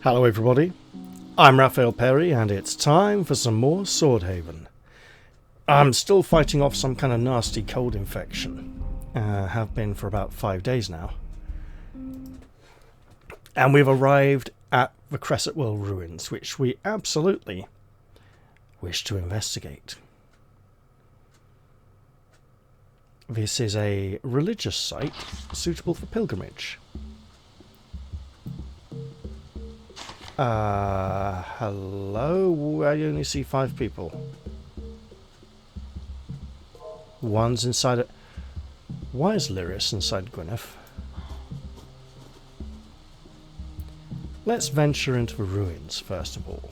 Hello everybody, I'm Raphael Perry and it's time for some more Swordhaven. I'm still fighting off some kind of nasty cold infection. Have been for about 5 days now. And we've arrived at the Cressetwall ruins, which we absolutely wish to investigate. This is a religious site suitable for pilgrimage. Hello? I only see 5 people. One's inside it. Why is Lyris inside Gwyneth? Let's venture into the ruins, first of all.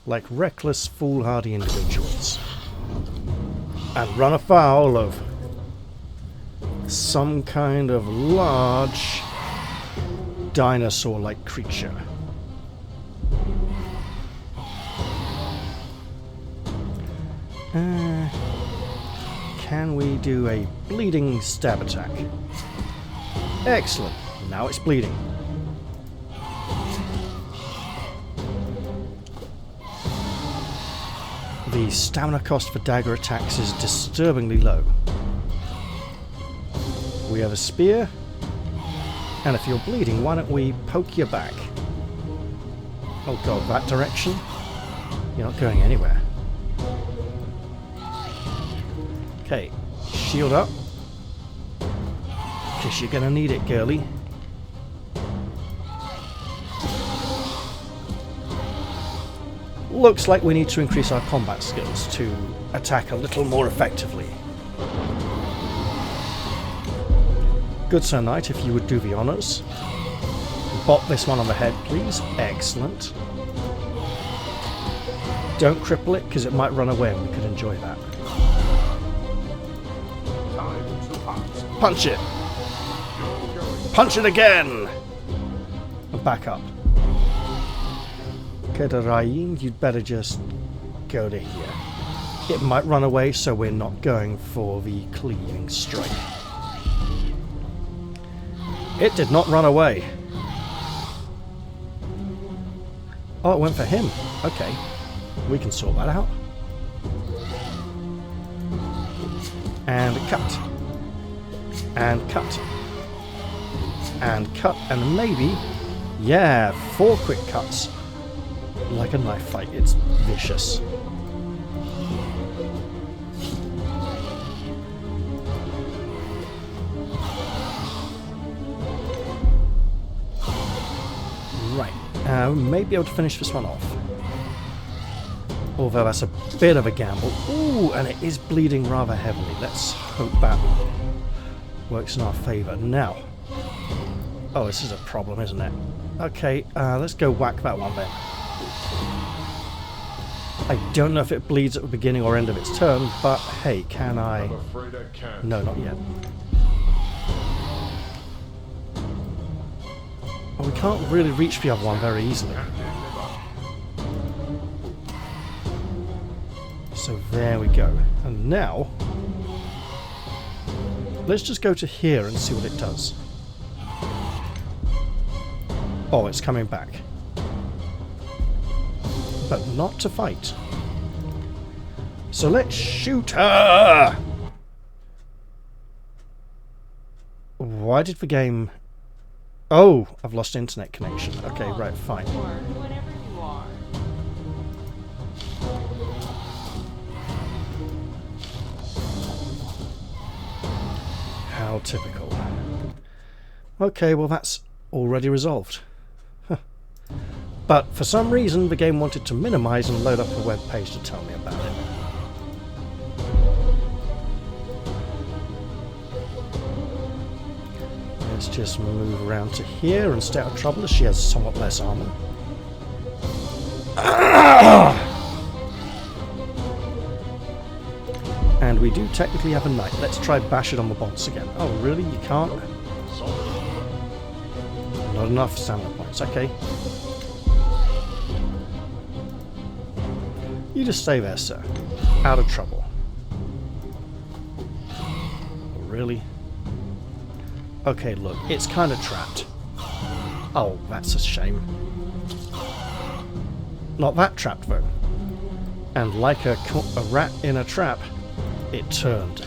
Like reckless, foolhardy individuals. And run afoul of some kind of large dinosaur-like creature. Can we do a bleeding stab attack? Excellent. Now it's bleeding. The stamina cost for dagger attacks is disturbingly low. We have a spear. And if you're bleeding, why don't we poke your back? Oh god, that direction? You're not going anywhere. Okay, shield up. Because you're going to need it, girly. Looks like we need to increase our combat skills to attack a little more effectively. Good Sir Knight, if you would do the honours. Bop this one on the head, please. Excellent. Don't cripple it, because it might run away and we could enjoy that. Punch it! Punch it again! And back up. Kedarayin, you'd better just go to here. It might run away, so we're not going for the cleaving strike. It did not run away. Oh, it went for him. Okay. We can sort that out. And cut. And cut. And cut. And maybe... Yeah, 4 quick cuts. Like a knife fight. It's vicious. May be able to finish this one off. Although that's a bit of a gamble. Ooh, and it is bleeding rather heavily. Let's hope that works in our favour. Now. Oh, this is a problem, isn't it? Okay, let's go whack that one then. I don't know if it bleeds at the beginning or end of its turn, but hey, can I... I'm afraid I can't. No, not yet. We can't really reach the other one very easily. So there we go. And now, let's just go to here and see what it does. Oh, it's coming back. But not to fight. So let's shoot her! Why did the game... Oh, I've lost internet connection. Okay, right, fine. How typical. Okay, well that's already resolved. Huh. But for some reason the game wanted to minimize and load up a web page to tell me about it. Let's just move around to here and stay out of trouble as she has somewhat less armor. And we do technically have a knight. Let's try bash it on the bots again. Oh, really? You can't? Not enough stamina points. Okay. You just stay there, sir. Out of trouble. Really? Okay, look, it's kind of trapped. Oh, that's a shame. Not that trap, though. And like a rat in a trap, it turned.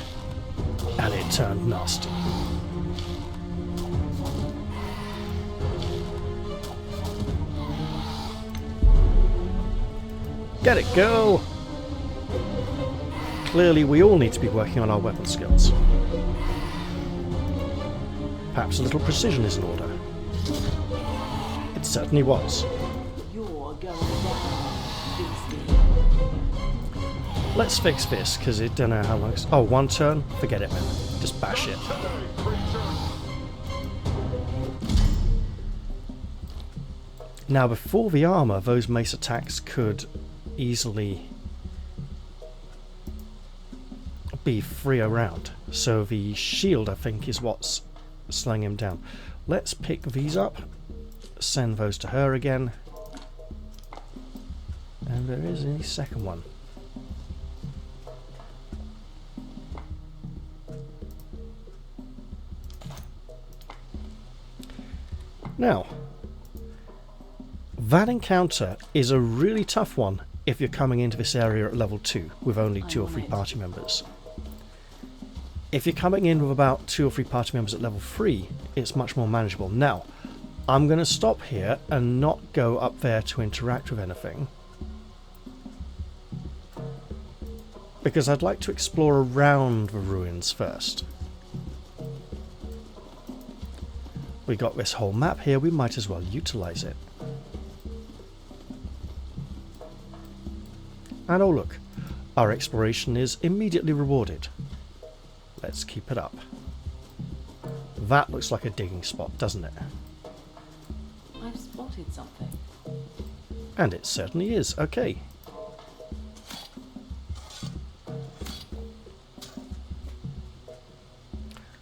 And it turned nasty. Get it, girl! Clearly, we all need to be working on our weapon skills. Perhaps a little precision is in order. It certainly was. You're going down, beastie. Let's fix this, because it don't know how long it's... Oh, one turn? Forget it, man. Just bash it. Now, before the armor, those mace attacks could easily be free around. So the shield, I think, is what's slowing him down. Let's pick these up. Send those to her again. And there is a second one. Now, that encounter is a really tough one if you're coming into this area at level 2 with only 2 or 3 party members. If you're coming in with about 2 or 3 party members at level 3, it's much more manageable. Now, I'm going to stop here and not go up there to interact with anything, because I'd like to explore around the ruins first. We got this whole map here, we might as well utilize it. And oh look, our exploration is immediately rewarded. Let's keep it up. That looks like a digging spot, doesn't it? I've spotted something. And it certainly is. Okay.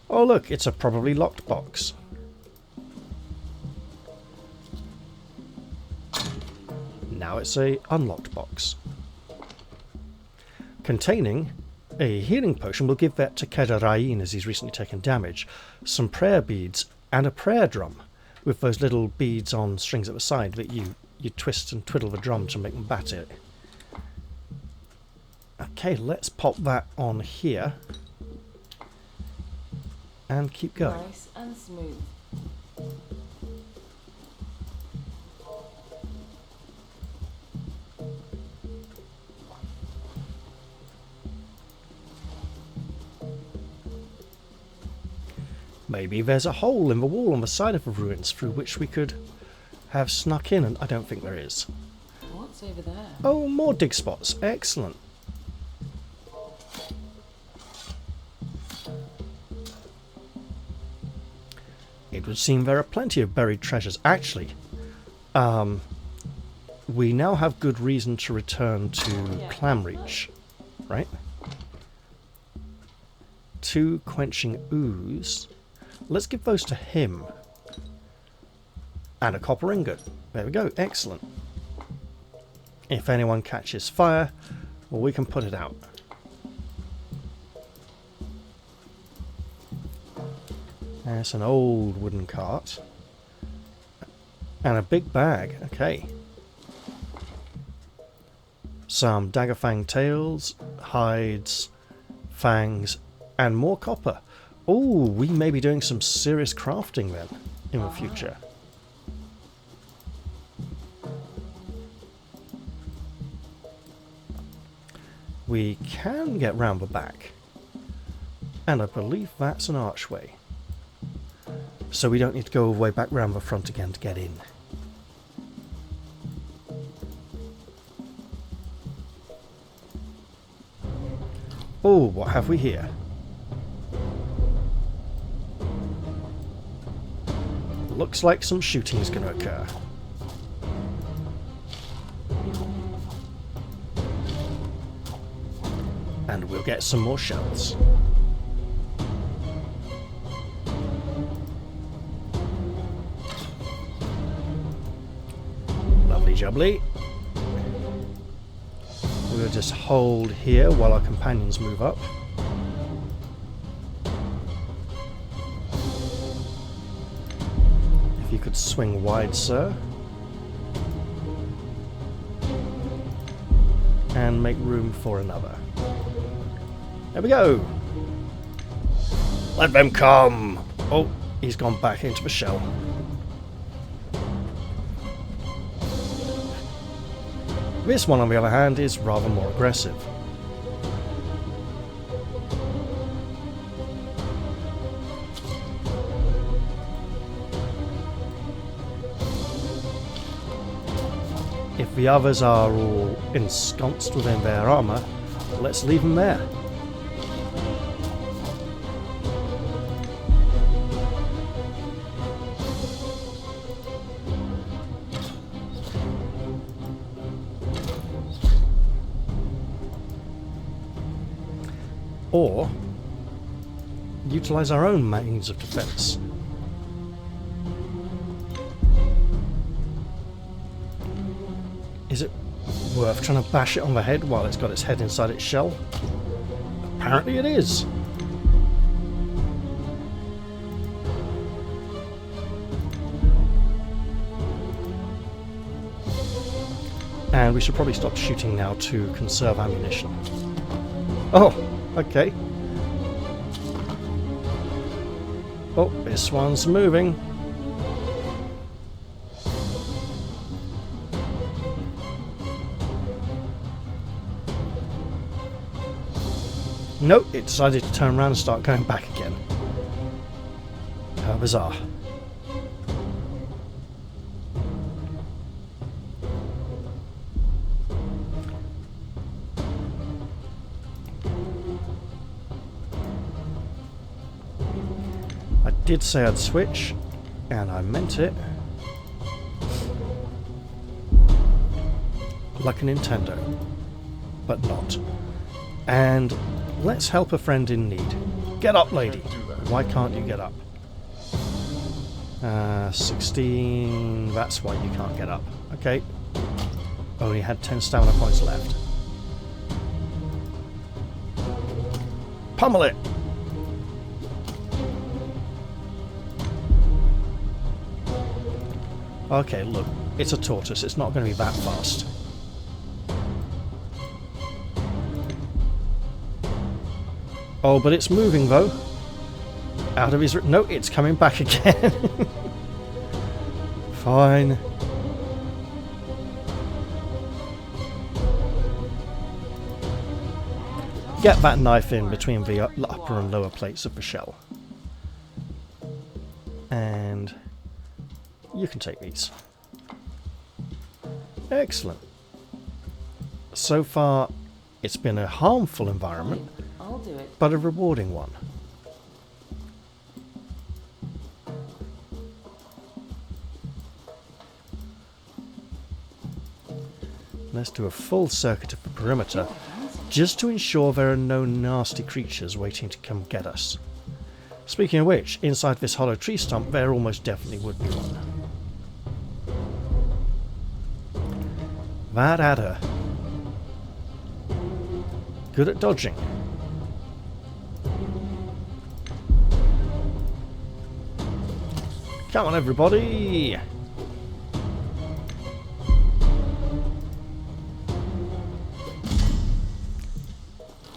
Oh look, it's a probably locked box. Now it's a unlocked box. Containing a healing potion. We'll give that to Kedarain as he's recently taken damage. Some prayer beads and a prayer drum with those little beads on strings at the side that you twist and twiddle the drum to make them batter. Okay, let's pop that on here and keep going. Nice and smooth. Maybe there's a hole in the wall on the side of the ruins through which we could have snuck in, and I don't think there is. What's over there? Oh, more dig spots. Excellent. It would seem there are plenty of buried treasures. Actually, we now have good reason to return to Clamreach, right? 2 quenching ooze. Let's give those to him. And a copper ingot. There we go. Excellent. If anyone catches fire, well, we can put it out. There's an old wooden cart. And a big bag. Okay. Some daggerfang tails, hides, fangs, and more copper. Oh, we may be doing some serious crafting then in the future. We can get round the back. And I believe that's an archway. So we don't need to go all the way back round the front again to get in. Oh, what have we here? Looks like some shooting is going to occur. And we'll get some more shells. Lovely jubbly. We'll just hold here while our companions move up. could swing wide, sir. And make room for another. There we go! Let them come! Oh, he's gone back into the shell. This one, on the other hand, is rather more aggressive. If the others are all ensconced within their armour, let's leave them there. Or utilise our own means of defence. Is it worth trying to bash it on the head while it's got its head inside its shell? Apparently it is. And we should probably stop shooting now to conserve ammunition. Oh, okay. Oh, this one's moving. Nope, it decided to turn around and start going back again. How bizarre. I did say I'd switch, and I meant it. Like a Nintendo, but not. And let's help a friend in need. Get up, lady. Why can't you get up? 16... That's why you can't get up. Okay. Only had 10 stamina points left. Pummel it! Okay, look. It's a tortoise. It's not going to be that fast. Oh, but it's moving, though. Out of his... No, it's coming back again. Fine. Get that knife in between the upper and lower plates of the shell. And you can take these. Excellent. So far, it's been a harmful environment. I'll do it. But a rewarding one. Let's do a full circuit of the perimeter, just to ensure there are no nasty creatures waiting to come get us. Speaking of which, inside this hollow tree stump there almost definitely would be one. That adder. Good at dodging. Come on, everybody!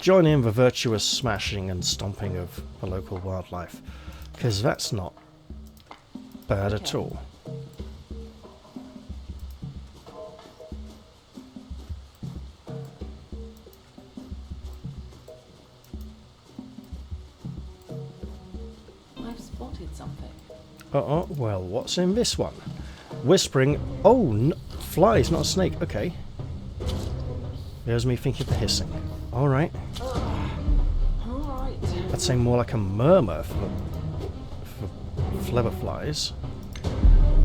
Join in the virtuous smashing and stomping of the local wildlife, because that's not bad at all. I've spotted something. Uh-oh, well, what's in this one? Whispering... Oh, flies, not a snake. Okay. There's me thinking of the hissing. Alright. Alright. I'd say more like a murmur for flutterflies.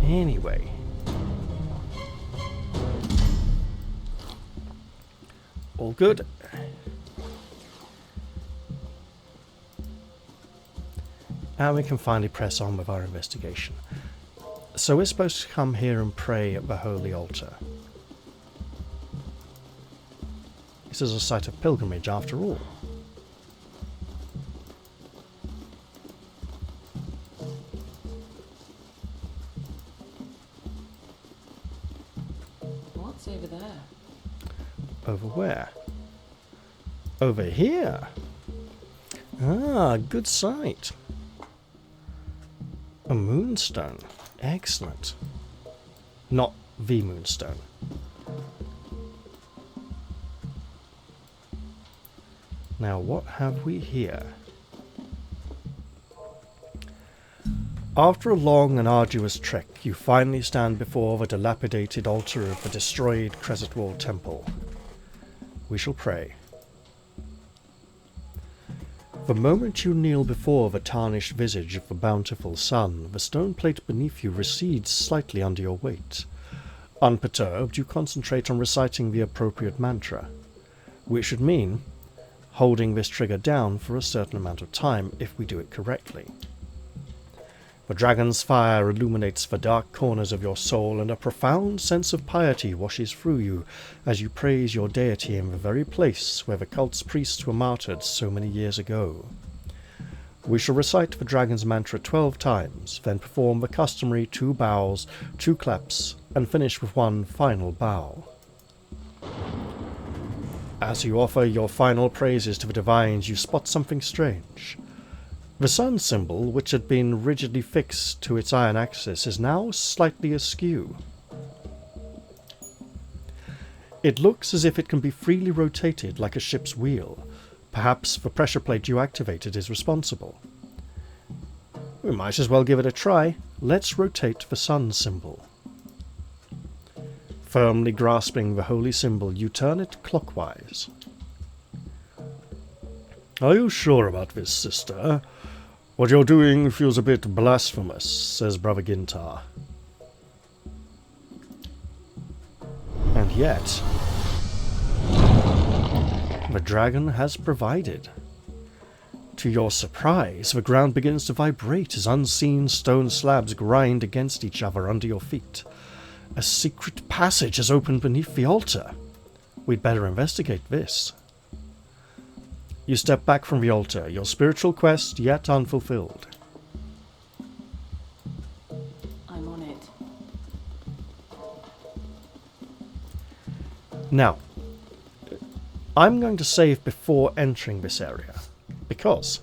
Anyway. All good. And we can finally press on with our investigation. So we're supposed to come here and pray at the holy altar. This is a site of pilgrimage after all. It's over there. Over where? Over here. Ah, good sight. A moonstone. Excellent. Not the moonstone. Now, what have we here? After a long and arduous trek, you finally stand before the dilapidated altar of the destroyed Cressetwall temple. We shall pray. The moment you kneel before the tarnished visage of the bountiful sun, the stone plate beneath you recedes slightly under your weight. Unperturbed, you concentrate on reciting the appropriate mantra, which should mean holding this trigger down for a certain amount of time if we do it correctly. The dragon's fire illuminates the dark corners of your soul, and a profound sense of piety washes through you as you praise your deity in the very place where the cult's priests were martyred so many years ago. We shall recite the dragon's mantra 12 times, then perform the customary 2 bows, 2 claps, and finish with 1 final bow. As you offer your final praises to the divines, you spot something strange. The sun symbol, which had been rigidly fixed to its iron axis, is now slightly askew. It looks as if it can be freely rotated like a ship's wheel. Perhaps the pressure plate you activated is responsible. We might as well give it a try. Let's rotate the sun symbol. Firmly grasping the holy symbol, you turn it clockwise. "Are you sure about this, sister? What you're doing feels a bit blasphemous," says Brother Gintar. And yet, the dragon has provided. To your surprise, the ground begins to vibrate as unseen stone slabs grind against each other under your feet. A secret passage has opened beneath the altar. We'd better investigate this. You step back from the altar, your spiritual quest yet unfulfilled. I'm on it. Now, I'm going to save before entering this area, because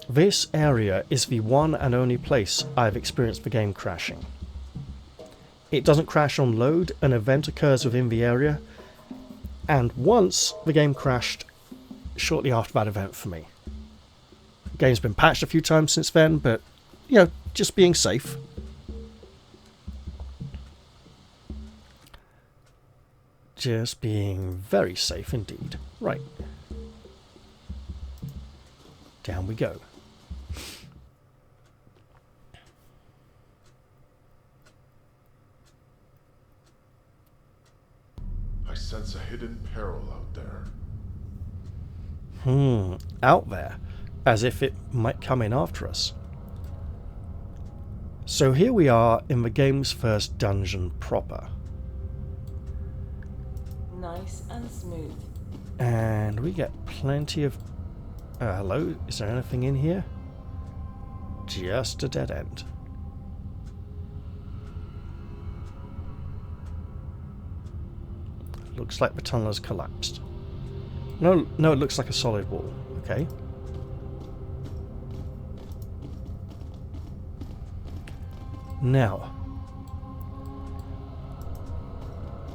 this area is the one and only place I've experienced the game crashing. It doesn't crash on load, an event occurs within the area, and once the game crashed shortly after that event for me. The game's been patched a few times since then, but, you know, just being safe. Just being very safe indeed. Right. Down we go. I sense a hidden peril out there. Out there. As if it might come in after us. So here we are in the game's first dungeon proper. Nice and smooth. And we get plenty of... hello? Is there anything in here? Just a dead end. Looks like the tunnel has collapsed. No, it looks like a solid wall. Okay. Now,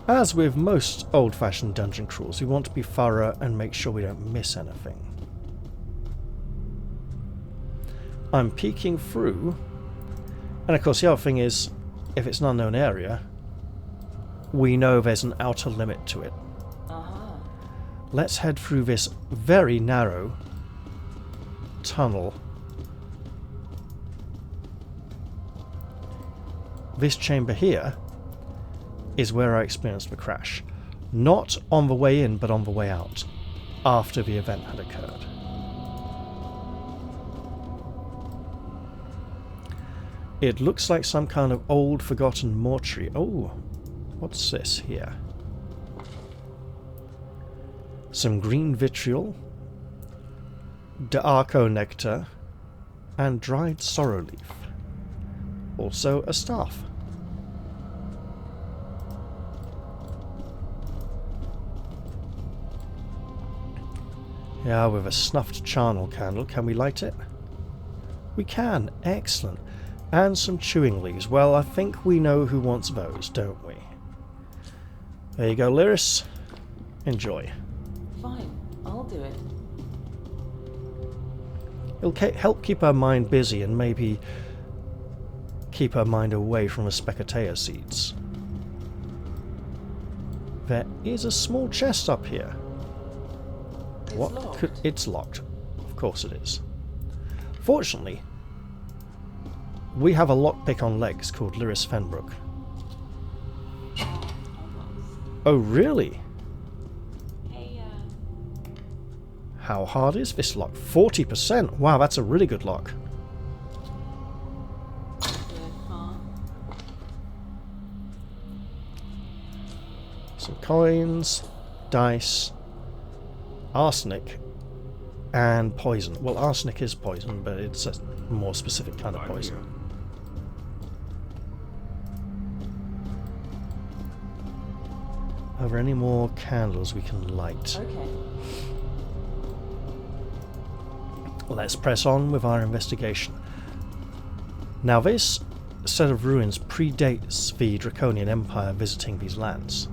as with most old-fashioned dungeon crawls, we want to be thorough and make sure we don't miss anything. I'm peeking through, and of course the other thing is, if it's an unknown area, we know there's an outer limit to it. Let's head through this very narrow tunnel. This chamber here is where I experienced the crash. Not on the way in, but on the way out, after the event had occurred. It looks like some kind of old, forgotten mortuary. Oh, what's this here? Some green vitriol, D'Arco nectar, and dried sorrow leaf. Also a staff. Yeah, with a snuffed charnel candle. Can we light it? We can. Excellent. And some chewing leaves. Well, I think we know who wants those, don't we? There you go, Lyris. Enjoy. Fine, I'll do it. It'll help keep her mind busy and maybe keep her mind away from the Specatea seeds. There is a small chest up here. It's What locked. could... It's locked. Of course it is. Fortunately, we have a lockpick on legs called Lyris Fenbrook. Oh, really? Hey, How hard is this lock? 40%! Wow, that's a really good lock. good, huh? Some coins, dice, arsenic, and poison. Well, arsenic is poison, but it's a more specific kind of poison. Are there any more candles we can light? Okay. Let's press on with our investigation. Now, this set of ruins predates the Draconian Empire visiting these lands.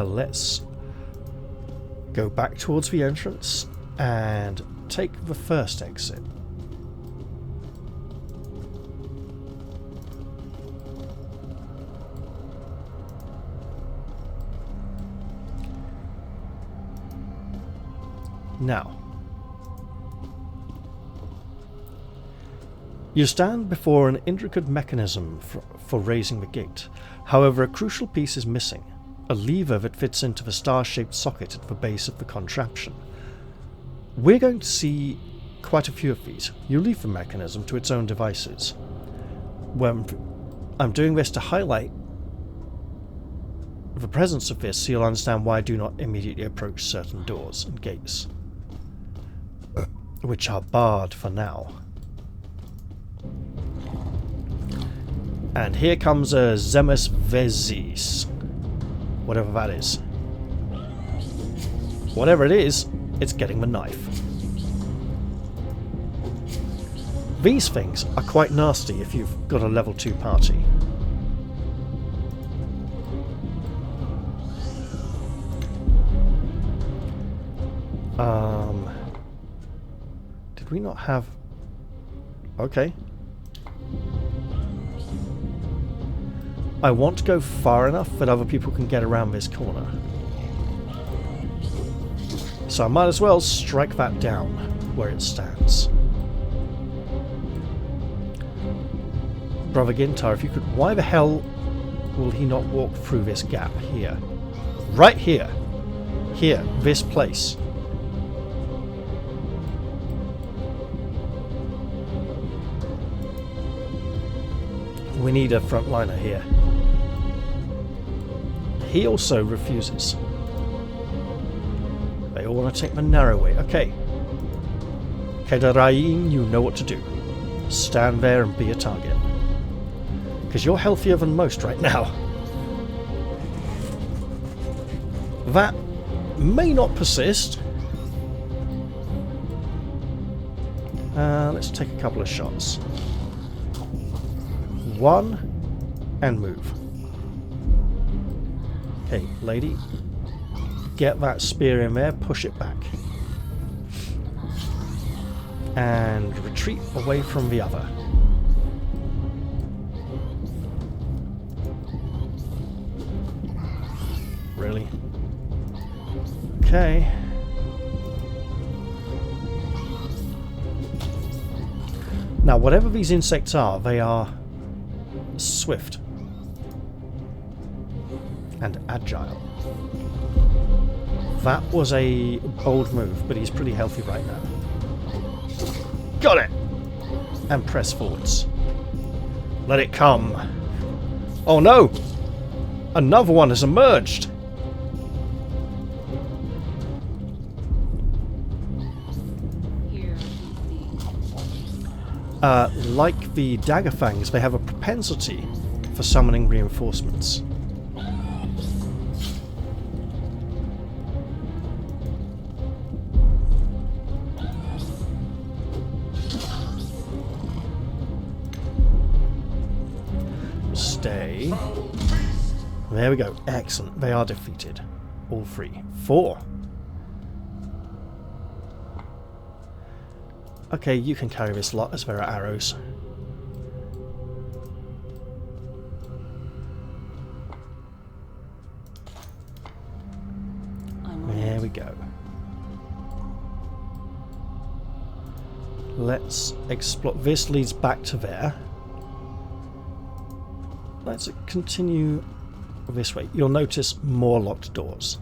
Let's go back towards the entrance and take the first exit. Now, you stand before an intricate mechanism for raising the gate. However, a crucial piece is missing. A lever that fits into the star-shaped socket at the base of the contraption. We're going to see quite a few of these. You leave the mechanism to its own devices. I'm doing this to highlight the presence of this, so you'll understand why I do not immediately approach certain doors and gates, which are barred for now. And here comes a Zemus Vezis. Whatever that is. Whatever it is, it's getting the knife. These things are quite nasty if you've got a level 2 party. Did we not have... Okay. I want to go far enough that other people can get around this corner. So I might as well strike that down where it stands. Brother Gintar, if you could... Why the hell will he not walk through this gap here? Right here! Here, this place. We need a frontliner here. He also refuses. They all want to take the narrow way. Okay. Kedarain, you know what to do. Stand there and be a target. Because you're healthier than most right now. That may not persist. Let's take a couple of shots. One, and move. Okay, lady. Get that spear in there, push it back. And retreat away from the other. Really? Okay. Now, whatever these insects are, they are swift and agile. That was a bold move, but he's pretty healthy right now. Got it! And press forwards. Let it come. Oh no! Another one has emerged! like the dagger fangs, they have a propensity for summoning reinforcements. Stay. There we go. Excellent. They are defeated. All three. 4. Okay, you can carry this lot as there are arrows. There we go. Let's explore. This leads back to there. Let's continue this way. You'll notice more locked doors.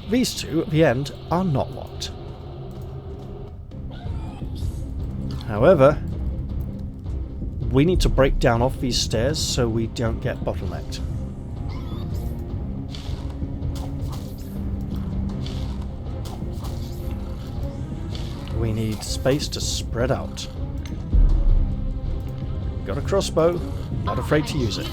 These two, at the end, are not locked. However, we need to break down off these stairs so we don't get bottlenecked. We need space to spread out. Got a crossbow, not afraid to use it.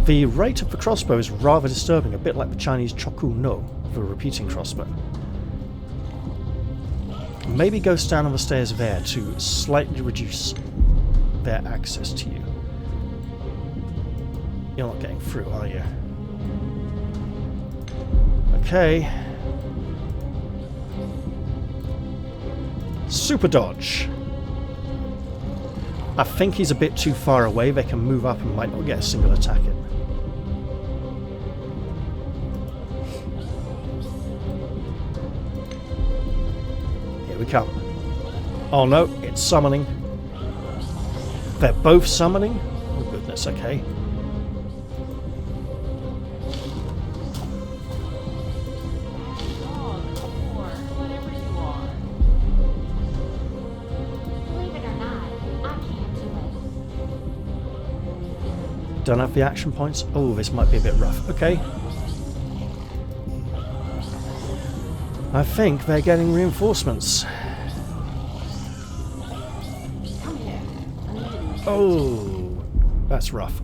The rate of the crossbow is rather disturbing, a bit like the Chinese choku no, the repeating crossbow. Maybe go stand on the stairs there to slightly reduce their access to you. You're not getting through, are you? Okay. Super dodge. I think he's a bit too far away. They can move up and might not get a single attack in. Here we come. Oh no, it's summoning. They're both summoning? Oh goodness, okay. Don't have the action points. Oh, this might be a bit rough. Okay. I think they're getting reinforcements. Oh, that's rough.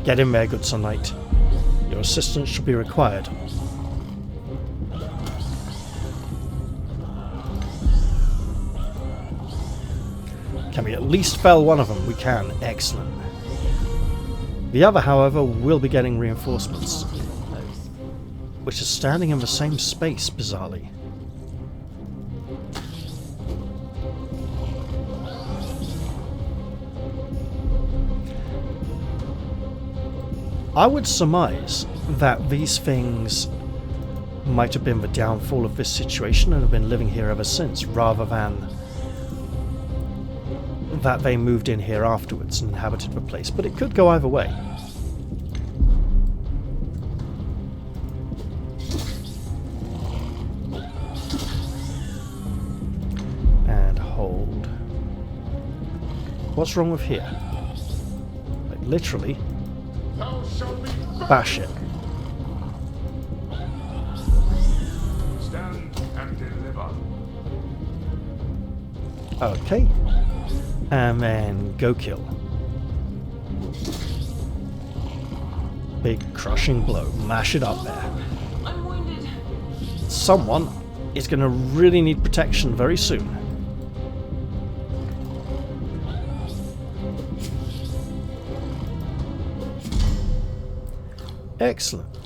Get in there, good Sir Knight. Your assistance should be required. Can we at least fell one of them? We can. Excellent. The other, however, will be getting reinforcements, which is standing in the same space, bizarrely. I would surmise that these things might have been the downfall of this situation and have been living here ever since, rather than that they moved in here afterwards and inhabited the place, but it could go either way. And hold. What's wrong with here? Like, literally, bash it. Stand and deliver. Okay. And then go kill. Big crushing blow. Mash it up there. I'm wounded. Someone is going to really need protection very soon. Excellent.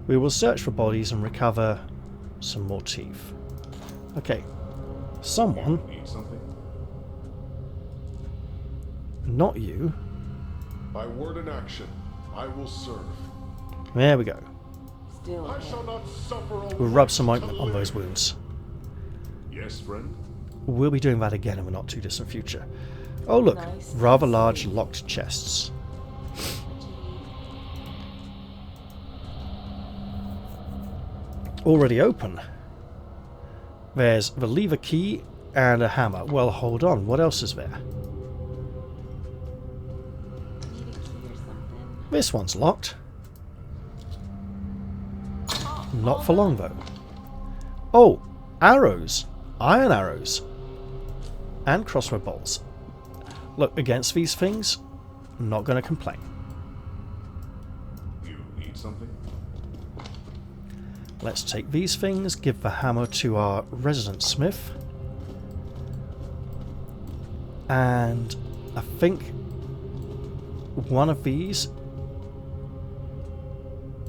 We will search for bodies and recover some more teeth. Okay. Someone. Need something? Not you. By word and action, I will serve. There we go. Still. I shall not suffer. We'll rub some ointment on those wounds. Yes, friend. We'll be doing that again in the not too distant future. Oh look, Nice. rather large locked chests. Already open. There's the lever key and a hammer. Well, hold on. What else is there? This one's locked. Not for long, though. Oh, arrows. Iron arrows. And crossbow bolts. Look, against these things, I'm not going to complain. You need something? Let's take these things, give the hammer to our resident smith. And I think one of these...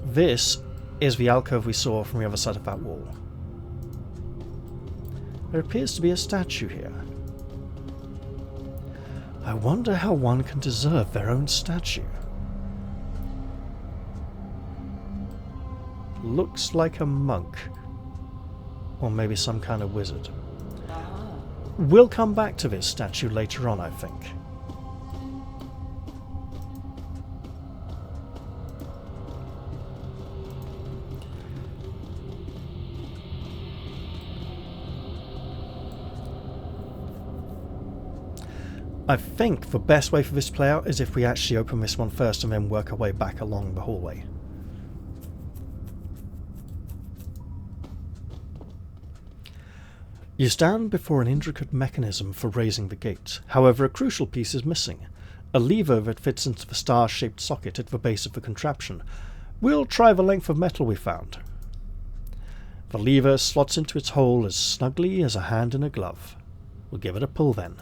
This is the alcove we saw from the other side of that wall. There appears to be a statue here. I wonder how one can deserve their own statue. Looks like a monk. Or maybe some kind of wizard. We'll come back to this statue later on, I think. I think the best way for this to play out is if we actually open this one first and then work our way back along the hallway. You stand before an intricate mechanism for raising the gate. However, a crucial piece is missing. A lever that fits into the star-shaped socket at the base of the contraption. We'll try the length of metal we found. The lever slots into its hole as snugly as a hand in a glove. We'll give it a pull then.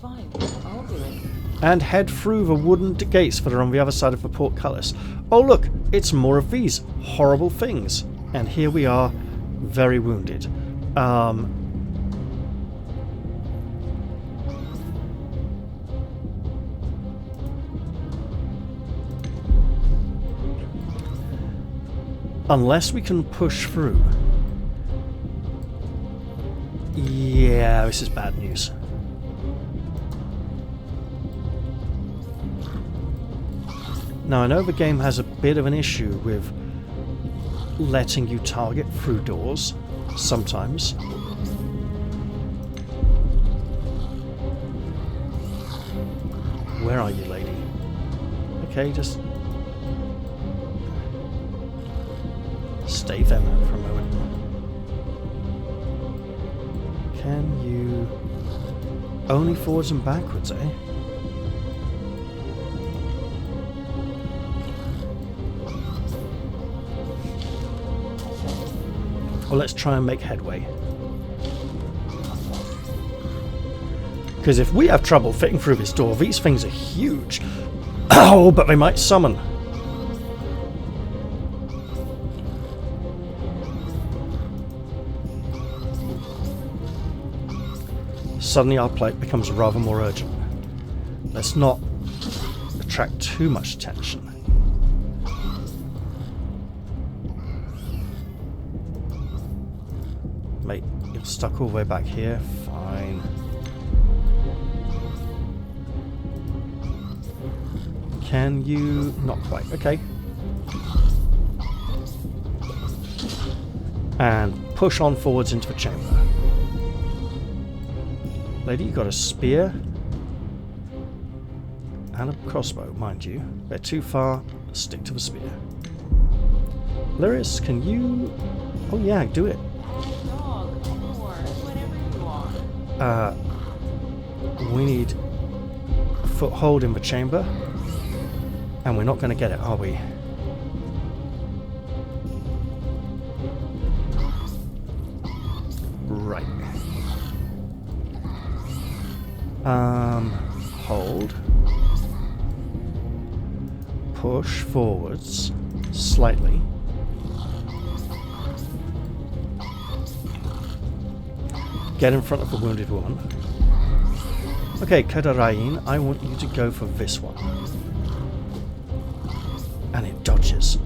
Fine, I'll do it. And head through the wooden gates that are on the other side of the portcullis. Oh look, it's more of these horrible things. And here we are, very wounded. Unless we can push through. Yeah, this is bad news. Now, I know the game has a bit of an issue with letting you target through doors, sometimes. Where are you, lady? Okay, just stay there for a moment. Can you... Only forwards and backwards, eh? Well, let's try and make headway. Because if we have trouble fitting through this door, these things are huge. Oh, but they might summon. Suddenly our plight becomes rather more urgent. Let's not attract too much attention. Mate, you're stuck all the way back here. Fine. Can you... Not quite. Okay. And push on forwards into the chamber. Lady, you got a spear. And a crossbow, mind you. They're too far. Stick to the spear. Lyris, can you... Oh yeah, do it. We need a foothold in the chamber, and we're not going to get it, are we? Right. Hold. Push forwards slightly. Get in front of the wounded woman. Okay, Kadarain, I want you to go for this one. And it dodges.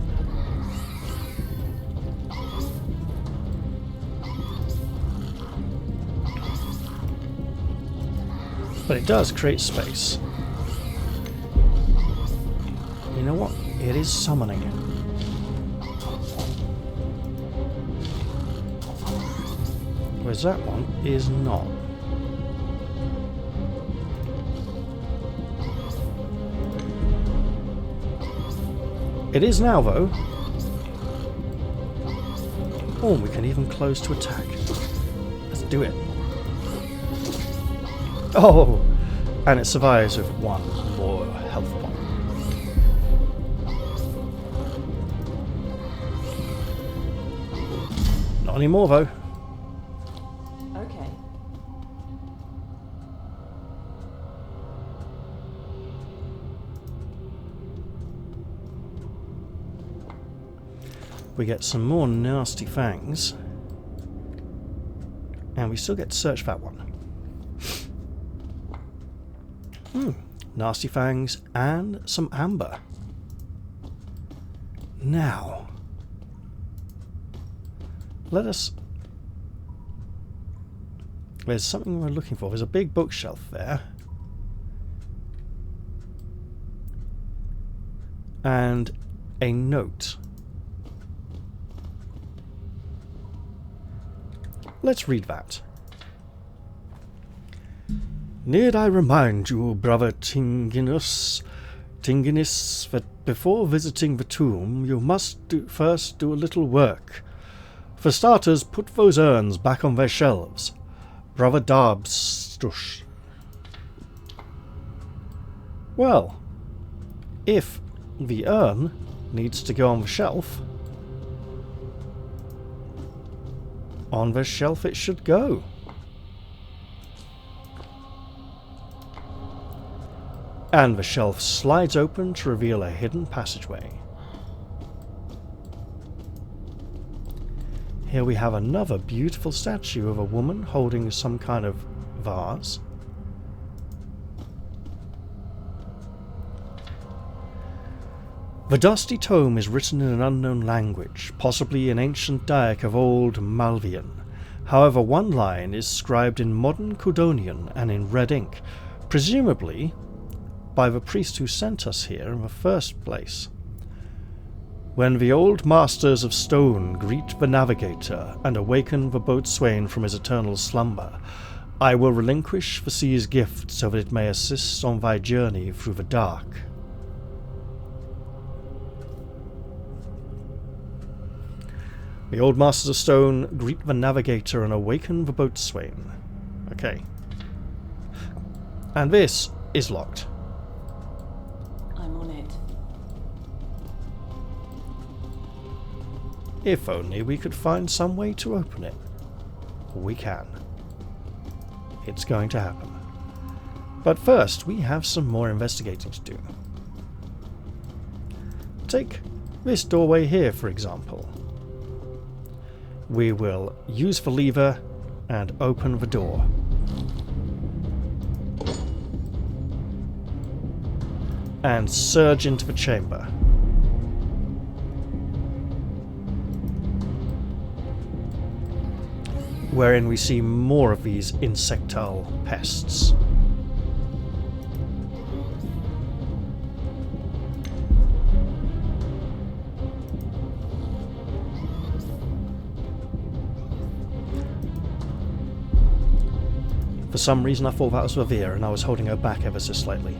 But it does create space. You know what? It is summoning it. Whereas that one is not. It is now, though. Oh, we can even close to attack. Let's do it. Oh! And it survives with 1 more health point. Not anymore, though. Okay. We get some more nasty fangs. And we still get to search that one. Nasty fangs and some amber. Now, let us... There's something we're looking for. There's a big bookshelf there. And a note. Let's read that. Need I remind you, brother Tinginus, that before visiting the tomb, you must first do a little work. For starters, put those urns back on their shelves. Brother Darbstush. Well, if the urn needs to go on the shelf it should go. And the shelf slides open to reveal a hidden passageway. Here we have another beautiful statue of a woman holding some kind of vase. The dusty tome is written in an unknown language, possibly an ancient dialect of Old Malvian. However, one line is scribed in modern Kudonian and in red ink, presumably by the priest who sent us here in the first place. When the old masters of stone greet the navigator and awaken the boatswain from his eternal slumber, I will relinquish the sea's gift so that it may assist on thy journey through the dark. The old masters of stone greet the navigator and awaken the boatswain. Okay. And this is locked. I'm on it. If only we could find some way to open it. We can. It's going to happen. But first, we have some more investigating to do. Take this doorway here, for example. We will use the lever and open the door. And surge into the chamber. Wherein we see more of these insectile pests. For some reason I thought that was Vavir and I was holding her back ever so slightly.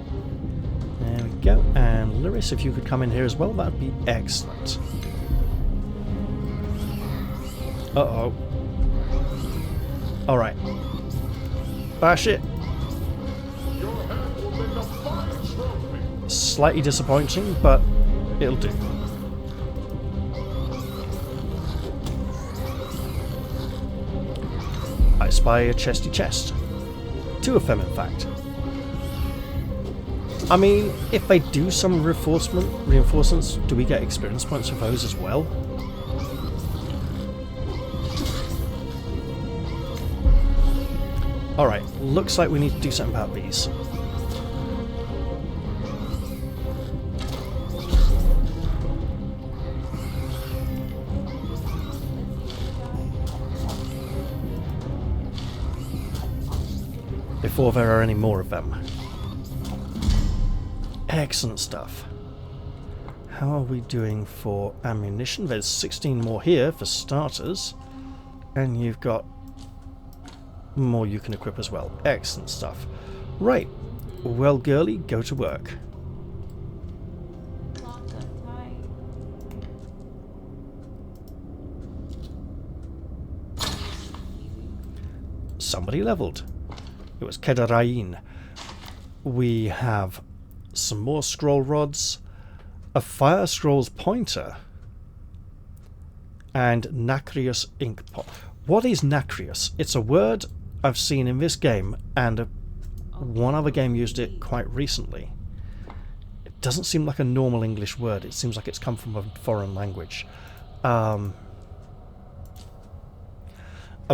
There we go, and Lyris, if you could come in here as well, that would be excellent. Uh-oh. Alright. Bash it. Your head will make a fine trophy. Slightly disappointing, but it'll do. I spy a chesty chest. 2 of them, in fact. I mean, if they do some reinforcements, do we get experience points for those as well? Alright, looks like we need to do something about these. Before there are any more of them. Excellent stuff. How are we doing for ammunition? There's 16 more here for starters. And you've got more you can equip as well. Excellent stuff. Right. Well, girlie, go to work. somebody leveled. It was Kedarain. We have some more scroll rods, a fire scrolls pointer, and Nacreous ink pot. What is Nacreous? It's a word I've seen in this game, and one other game used it quite recently. It doesn't seem like a normal English word. It seems like it's come from a foreign language. A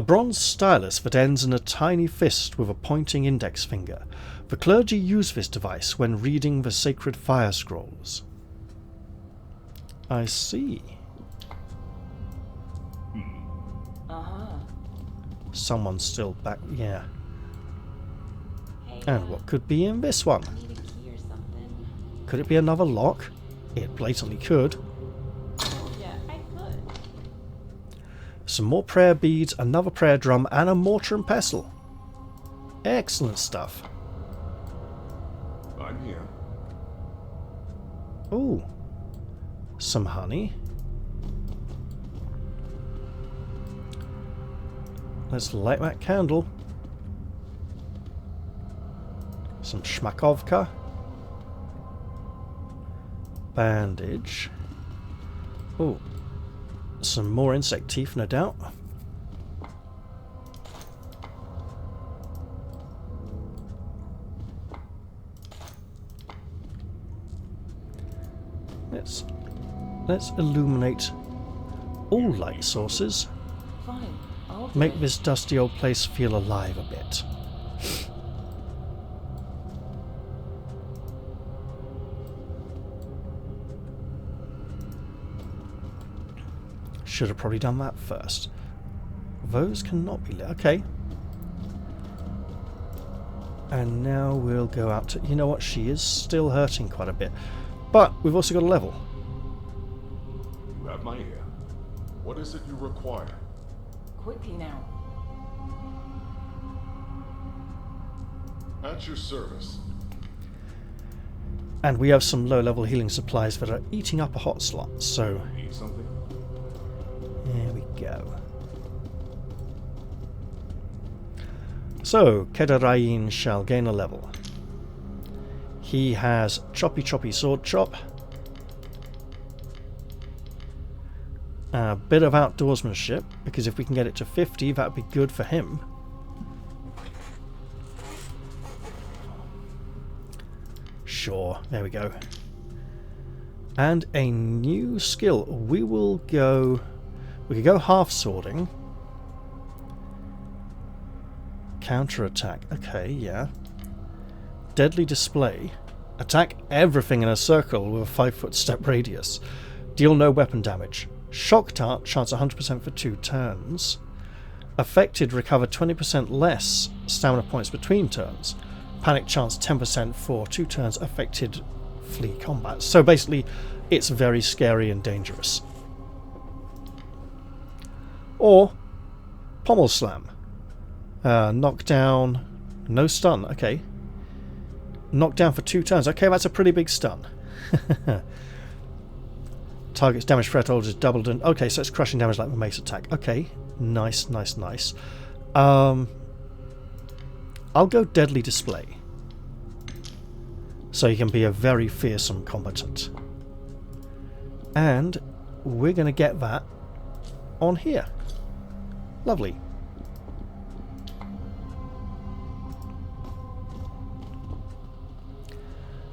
bronze stylus that ends in a tiny fist with a pointing index finger. The clergy use this device when reading the sacred fire scrolls. I see. Someone's still back, yeah. And what could be in this one? Need a key or something? Could it be another lock? It blatantly could. Yeah, I could. Some more prayer beads, another prayer drum, and a mortar and pestle. Excellent stuff. I'm here. Ooh. Some honey. Let's light that candle. Some Shmakovka. Bandage. Ooh. Some more insect teeth, no doubt. Let's illuminate all light sources. Fine. I'll do Make it. this dusty old place feel alive a bit. Should have probably done that first. Those cannot be lit. Okay. And now we'll go out to... You know what? She is still hurting quite a bit. But we've also got a level. You have my ear. What is it you require? Quickly now. At your service. And we have some low-level healing supplies that are eating up a hot slot. So Need something? there we go. So, Kedarain shall gain a level. He has Choppy Choppy Sword Chop. A bit of outdoorsmanship, because if we can get it to 50, that would be good for him. Sure, there we go. And a new skill. We could go half swording. Counter-attack. Okay, yeah. Deadly display. Attack everything in a circle with a 5-foot step radius. Deal no weapon damage. Shock Dart, chance 100% for 2 turns. Affected, recover 20% less stamina points between turns. Panic, chance 10% for 2 turns. Affected, flee combat. So basically, it's very scary and dangerous. Or, Pommel Slam. Knockdown, no stun. Okay. Knockdown for 2 turns. Okay, that's a pretty big stun. Target's damage threshold is doubled. And okay, so it's crushing damage like the mace attack. Okay, nice, nice, nice. I'll go Deadly Display. So you can be a very fearsome combatant. And we're going to get that on here. Lovely.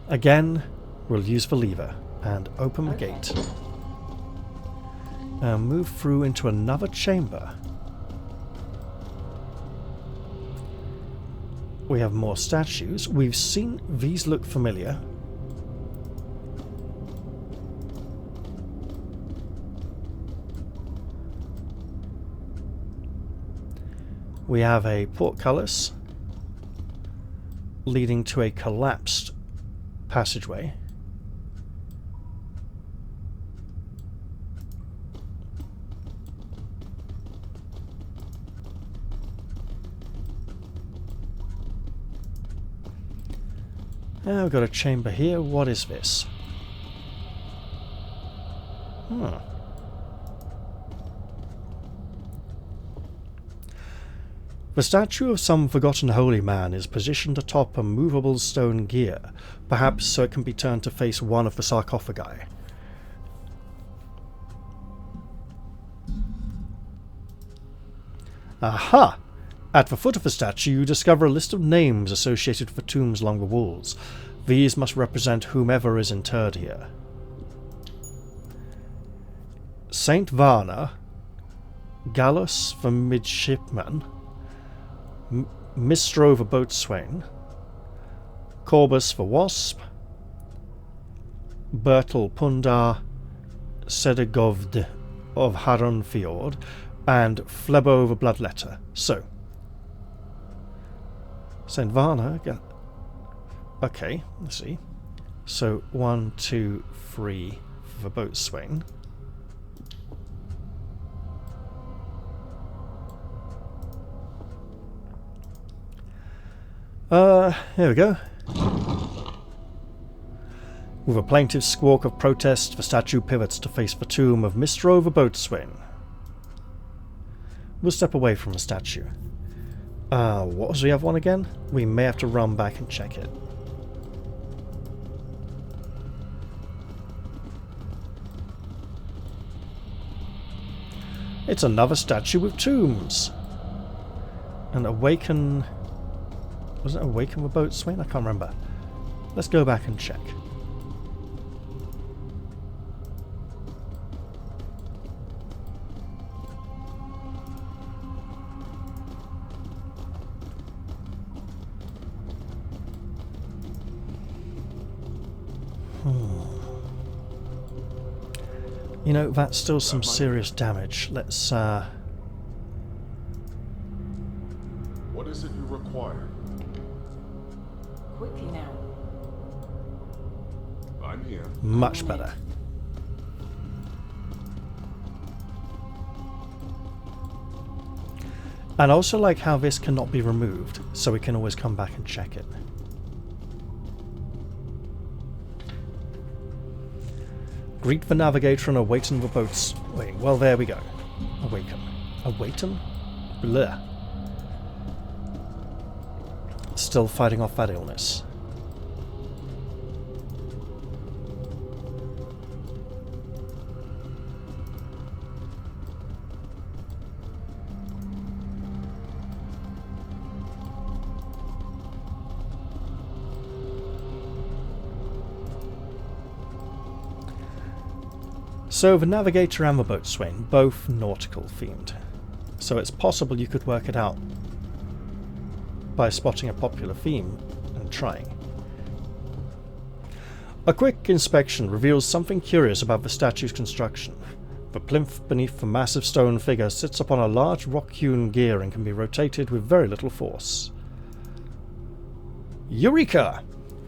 Again, we'll use the lever and open the gate. And move through into another chamber. We have more statues. We've seen these look familiar. We have a portcullis leading to a collapsed passageway. Now we've got a chamber here. What is this? The statue of some forgotten holy man is positioned atop a movable stone gear, perhaps so it can be turned to face one of the sarcophagi. Aha! At the foot of the statue you discover a list of names associated with the tombs along the walls. These must represent whomever is interred here. Saint Varna, Gallus the midshipman, Mistro the boatswain, Corbus the wasp, Bertel Pundar, Sedegovd of Haronfjord, and Flebo the bloodletter. So, Saint Varna. Okay, let's see. So 1, 2, 3 for the boatswain. Here we go. With a plaintive squawk of protest, the statue pivots to face the tomb of Mistro the boatswain. We'll step away from the statue. What was the other one again? We may have to run back and check it. It's another statue with tombs. And awaken... Was it awaken the boatswain? I can't remember. Let's go back and check. You know, that's still some serious damage. Let's, What is it you require? Quickly now. I'm here. much better. And I also like how this cannot be removed, so we can always come back and check it. Greet the navigator and awaken the boat's wing. Well, there we go. Awaken. Awaken? Bleh. Still fighting off that illness. So the navigator and the boatswain, both nautical themed. So it's possible you could work it out by spotting a popular theme and trying. A quick inspection reveals something curious about the statue's construction. The plinth beneath the massive stone figure sits upon a large rock-hewn gear and can be rotated with very little force. Eureka!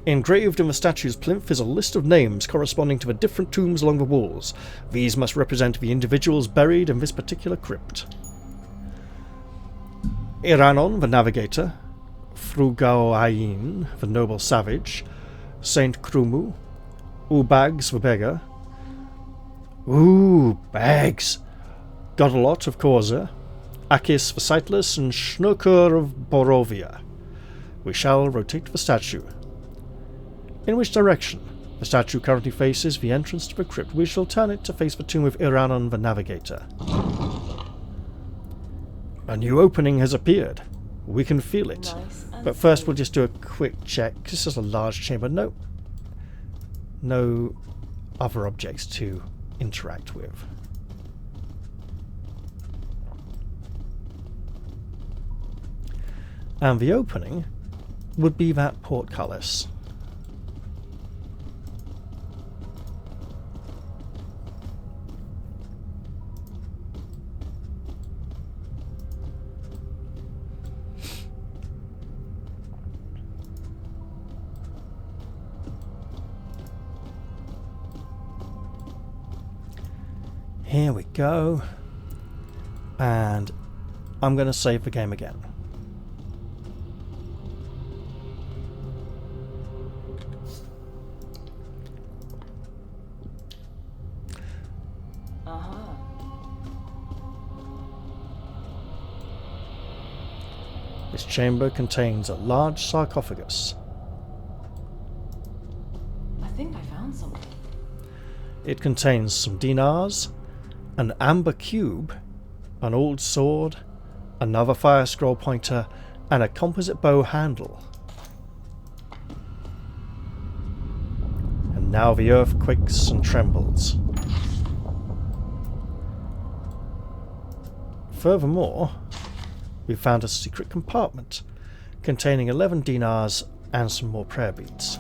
Engraved in the statue's plinth is a list of names corresponding to the different tombs along the walls. These must represent the individuals buried in this particular crypt. Iranon, the navigator, Frugaoain, the noble savage, Saint Krumu, Ubags, the beggar, Bags, Godalot of Korza, Akis the sightless, and Schnokur of Borovia. We shall rotate the statue. In which direction? The statue currently faces the entrance to the crypt. We shall turn it to face the tomb of Iranon the Navigator. A new opening has appeared. We can feel it. But first we'll just do a quick check. This is a large chamber. No other objects to interact with. And the opening would be that portcullis. Here we go, and I'm going to save the game again. This chamber contains a large sarcophagus. I think I found something. It contains some dinars, an amber cube, an old sword, another fire scroll pointer, and a composite bow handle. And now the earth quakes and trembles. Furthermore, we found a secret compartment containing 11 dinars and some more prayer beads.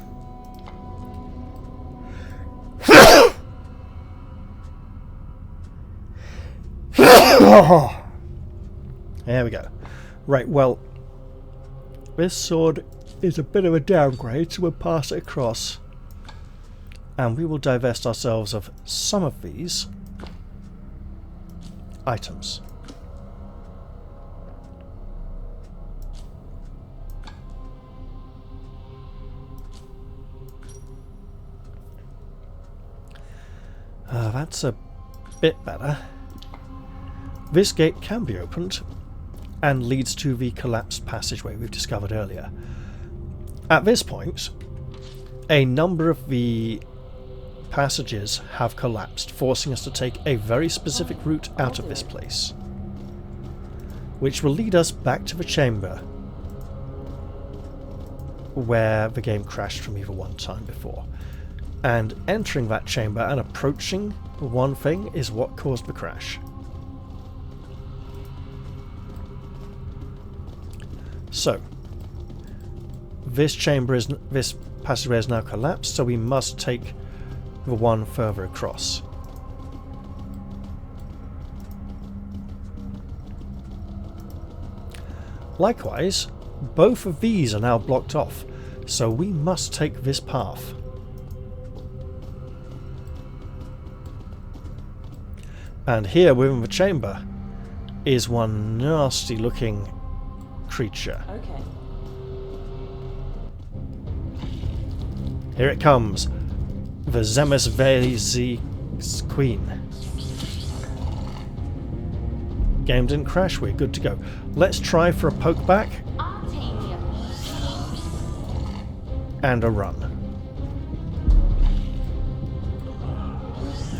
There we go. Right, well, this sword is a bit of a downgrade, so we'll pass it across. And we will divest ourselves of some of these items. That's a bit better. This gate can be opened and leads to the collapsed passageway we've discovered earlier. At this point, a number of the passages have collapsed, forcing us to take a very specific route out of this place, which will lead us back to the chamber where the game crashed from either one time before. And entering that chamber and approaching one thing is what caused the crash. So, this passageway is now collapsed, so we must take the one further across. Likewise, both of these are now blocked off, so we must take this path. And here within the chamber is one nasty looking creature. Okay. Here it comes. The Zemisvazi's queen. Game didn't crash, we're good to go. Let's try for a poke back and a run.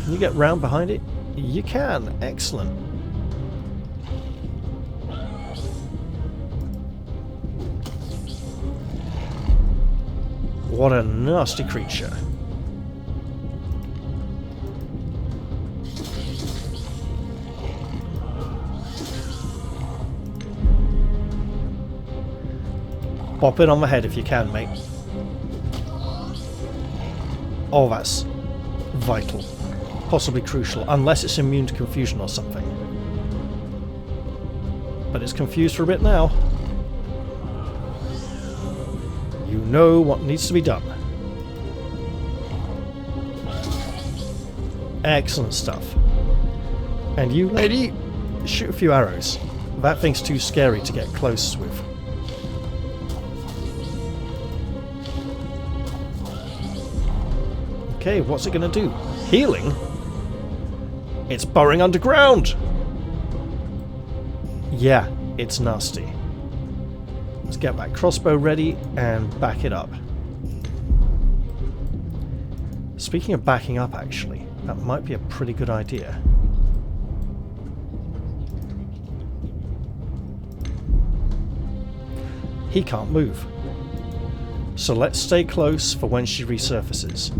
Can you get round behind it? You can. Excellent. What a nasty creature. Pop it on the head if you can, mate. Oh, that's vital. Possibly crucial, unless it's immune to confusion or something. But it's confused for a bit now. You know what needs to be done. Excellent stuff. And you, lady, shoot a few arrows. That thing's too scary to get close with. Okay, what's it going to do? Healing? It's burrowing underground! Yeah, it's nasty. Let's get that crossbow ready and back it up. Speaking of backing up, actually, that might be a pretty good idea. He can't move. So let's stay close for when she resurfaces.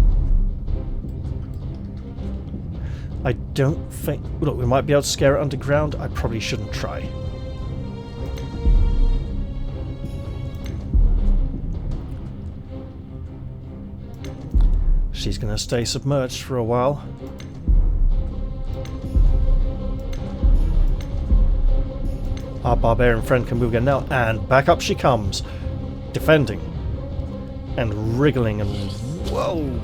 I don't think... Look, we might be able to scare it underground. I probably shouldn't try. She's going to stay submerged for a while. Our barbarian friend can move again now, and back up she comes. Defending. And wriggling and... Whoa!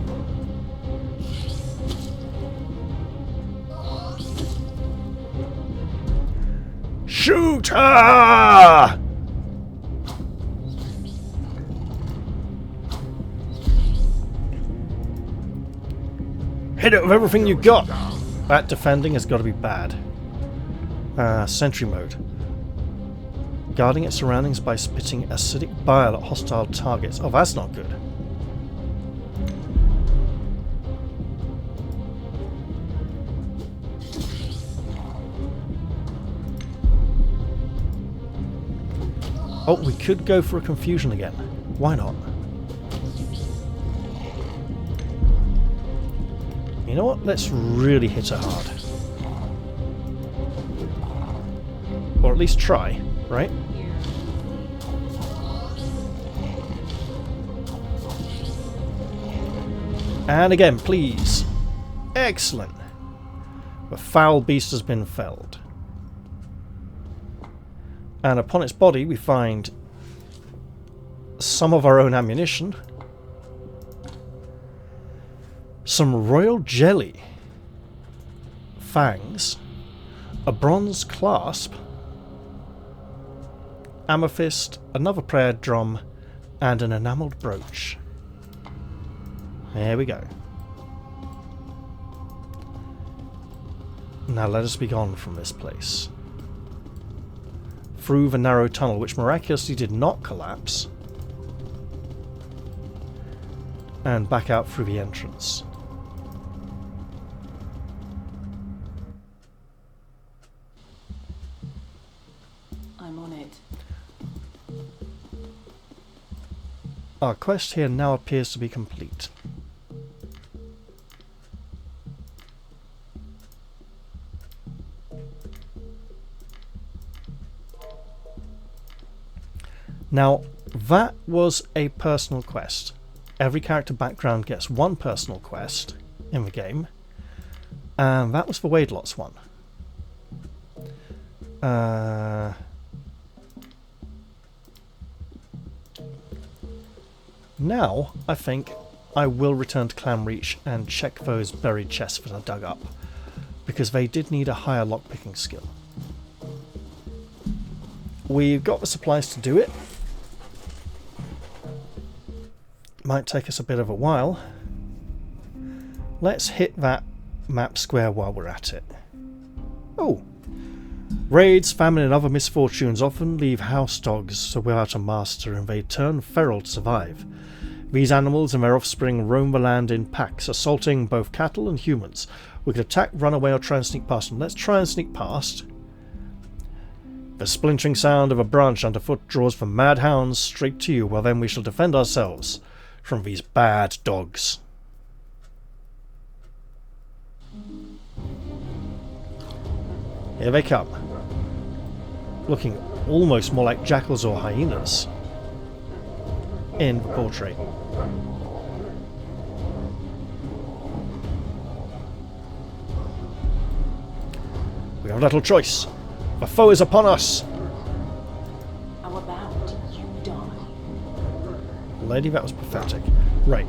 Shoot her! Hit it with everything you got! That defending has got to be bad. Sentry mode. Guarding its surroundings by spitting acidic bile at hostile targets. Oh, that's not good. Oh, we could go for a confusion again. Why not? You know what? Let's really hit her hard. Or at least try, right? And again, please. Excellent. The foul beast has been felled. And upon its body we find some of our own ammunition. Some royal jelly. Fangs. A bronze clasp. Amethyst. Another prayer drum. And an enamelled brooch. There we go. Now let us be gone from this place. Through the narrow tunnel, which miraculously did not collapse. And back out through the entrance. I'm on it. Our quest here now appears to be complete. Now, that was a personal quest. Every character background gets one personal quest in the game. And that was the Wadelots one. Now, I think I will return to Clamreach and check those buried chests that I dug up. Because they did need a higher lockpicking skill. We've got the supplies to do it. Might take us a bit of a while. Let's hit that map square while we're at it. Oh! Raids, famine and other misfortunes often leave house dogs without a master and they turn feral to survive. These animals and their offspring roam the land in packs, assaulting both cattle and humans. We could attack, run away or try and sneak past them. Let's try and sneak past. The splintering sound of a branch underfoot draws the mad hounds straight to you, well then we shall defend ourselves from these bad dogs. Here they come. Looking almost more like jackals or hyenas in the portrait. We have little choice. The foe is upon us. How about you die? Lady, that was pathetic. Right.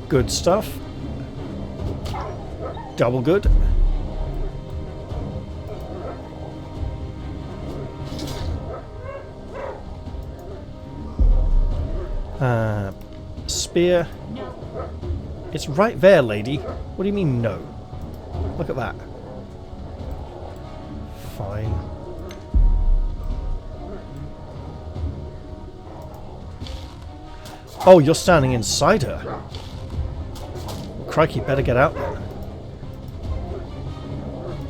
Good stuff. Double good. Spear. It's right there, lady. What do you mean, no? Look at that. Fine. Oh, you're standing inside her. Crikey, better get out then.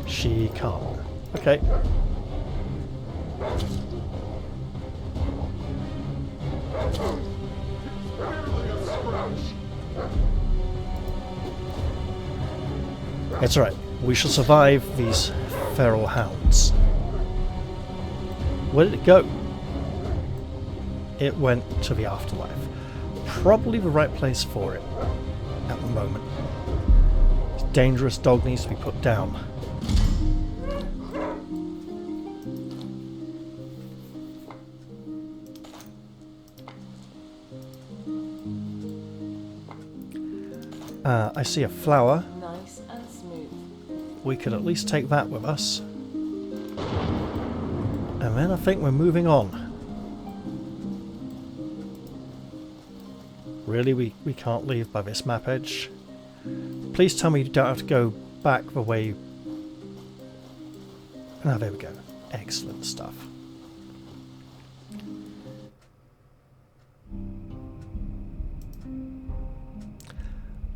She can't. Okay. It's alright. We shall survive these feral hounds. Where did it go? It went to the afterlife. Probably the right place for it at the moment. This dangerous dog needs to be put down. I see a flower. Nice and smooth. We could at least take that with us. And then I think we're moving on. Really, we can't leave by this map edge? Please tell me you don't have to go back the way... Ah, there we go. Excellent stuff.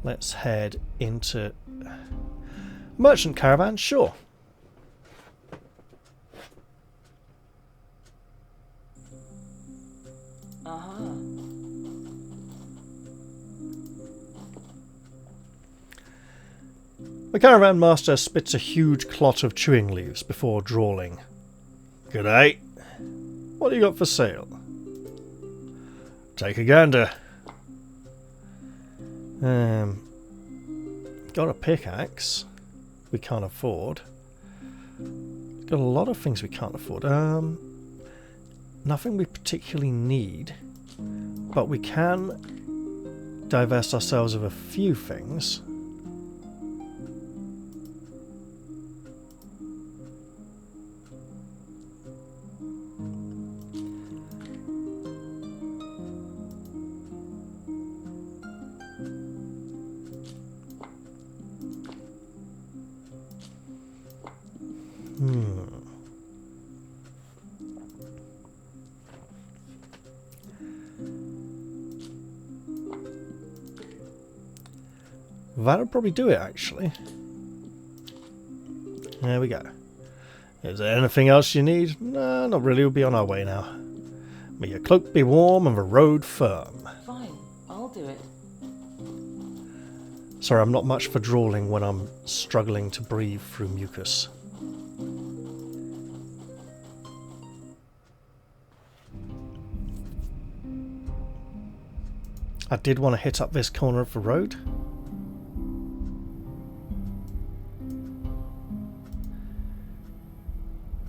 Let's head into... Merchant caravan, sure. The caravan master spits a huge clot of chewing leaves before drawling. G'day. What do you got for sale? Take a gander. Got a pickaxe. We can't afford. Got a lot of things we can't afford. Nothing we particularly need. But we can divest ourselves of a few things. That'll probably do it, actually. There we go. Is there anything else you need? No, not really. We'll be on our way now. May your cloak be warm and the road firm. Fine, I'll do it. Sorry, I'm not much for drawling when I'm struggling to breathe through mucus. I did want to hit up this corner of the road.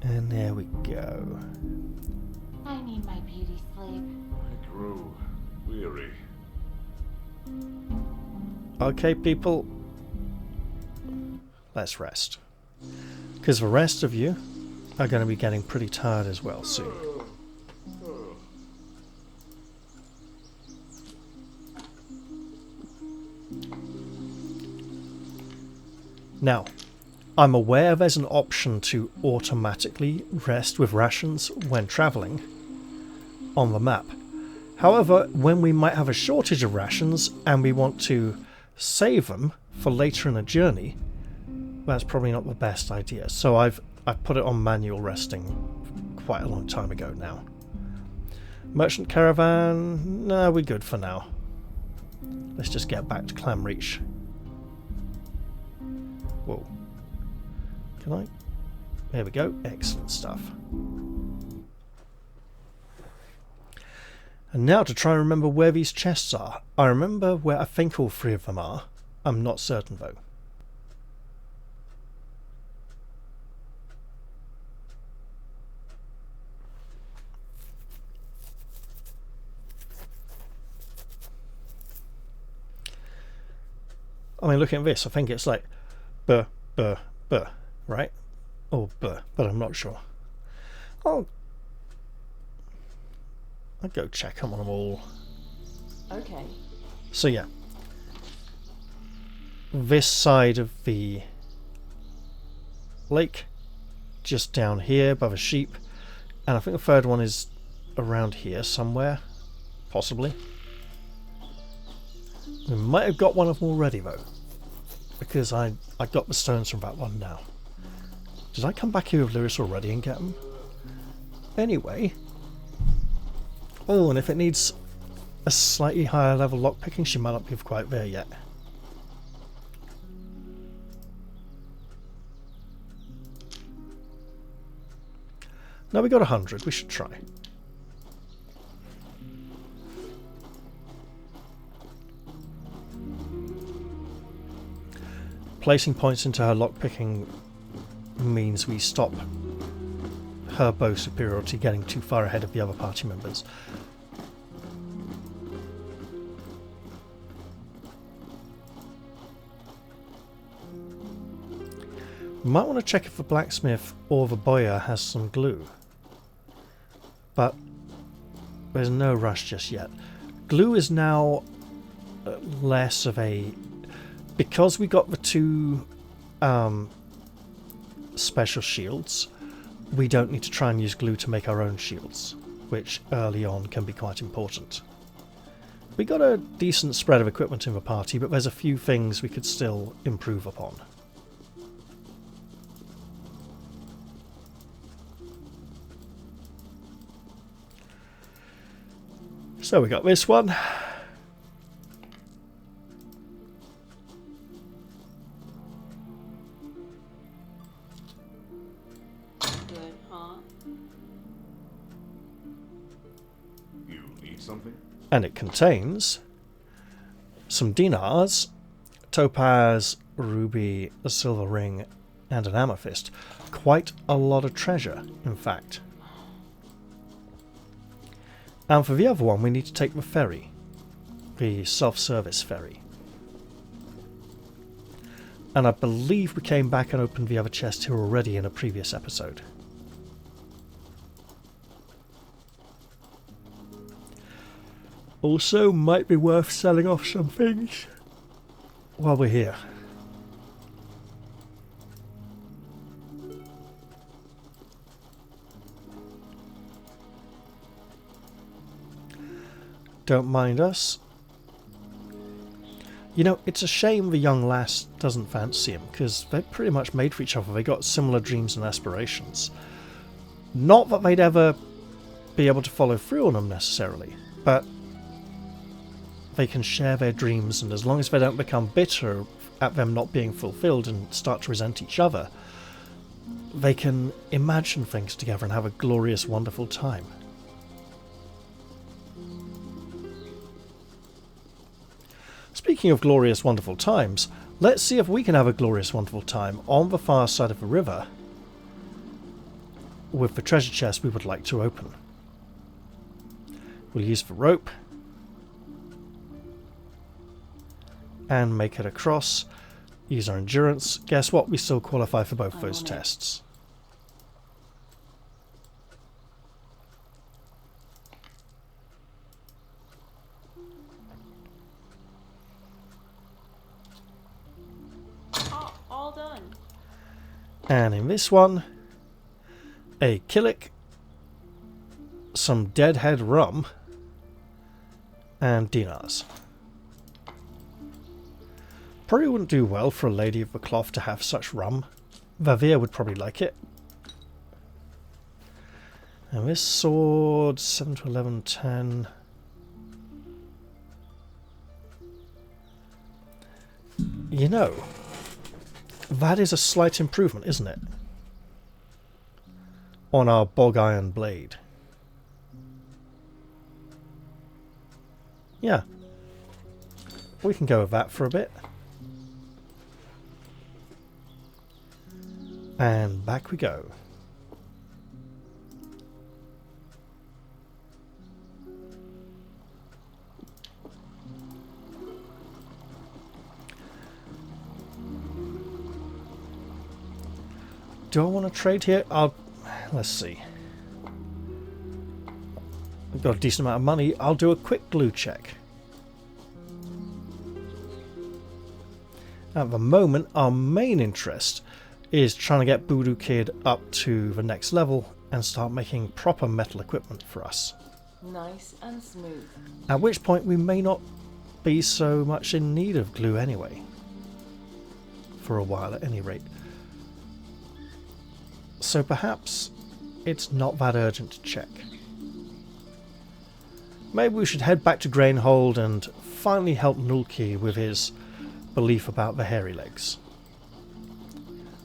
And there we go. I need my beauty sleep. I grew weary. Okay, people. Let's rest. Because the rest of you are going to be getting pretty tired as well soon. Now, I'm aware there's an option to automatically rest with rations when travelling on the map. However, when we might have a shortage of rations and we want to save them for later in the journey, that's probably not the best idea. So I've put it on manual resting quite a long time ago now. Merchant caravan, no, we're good for now. Let's just get back to Clamreach. Whoa. Can I? There we go. Excellent stuff. And now to try and remember where these chests are. I remember where I think all three of them are. I'm not certain though. I mean, looking at this, I think it's like B, right? Or B, but I'm not sure. I'll go check them on them all. Okay. So yeah, this side of the lake, just down here by the sheep, and I think the third one is around here somewhere, possibly. We might have got one of them already though, because I got the stones from that one now. Did I come back here with Lewis already and get them? Anyway. Oh, and if it needs a slightly higher level lockpicking, she might not be quite there yet. No, we got 100. We should try. Placing points into her lockpicking means we stop her bow superiority getting too far ahead of the other party members. We might want to check if the blacksmith or the bowyer has some glue, but there's no rush just yet. Glue is now less of a... Because we got the two special shields, we don't need to try and use glue to make our own shields, which early on can be quite important. We got a decent spread of equipment in the party, but there's a few things we could still improve upon. So we got this one. Good, huh? You need something? And it contains some dinars, topaz, ruby, a silver ring, and an amethyst. Quite a lot of treasure, in fact. And for the other one, we need to take the ferry. The self-service ferry. And I believe we came back and opened the other chest here already in a previous episode. Also, might be worth selling off some things while we're here. Don't mind us. You know, it's a shame the young lass doesn't fancy him, because they're pretty much made for each other. They got similar dreams and aspirations. Not that they'd ever be able to follow through on them necessarily, but they can share their dreams, and as long as they don't become bitter at them not being fulfilled and start to resent each other, they can imagine things together and have a glorious, wonderful time. Speaking of glorious, wonderful times, let's see if we can have a glorious, wonderful time on the far side of the river with the treasure chest we would like to open. We'll use the rope and make it across. Use our endurance. Guess what? We still qualify for both those tests. All done. And in this one, a killick, some deadhead rum, and dinars. Probably wouldn't do well for a lady of the cloth to have such rum. Vavir would probably like it. And this sword, 7 to 11, 10. You know, that is a slight improvement, isn't it? On our bog iron blade. Yeah. We can go with that for a bit. And back we go. Do I want to trade here? Let's see. I've got a decent amount of money. I'll do a quick glue check. At the moment, our main interest is trying to get Voodoo Kid up to the next level and start making proper metal equipment for us. Nice and smooth. At which point we may not be so much in need of glue anyway. For a while at any rate. So perhaps it's not that urgent to check. Maybe we should head back to Grainhold and finally help Nulki with his belief about the hairy legs.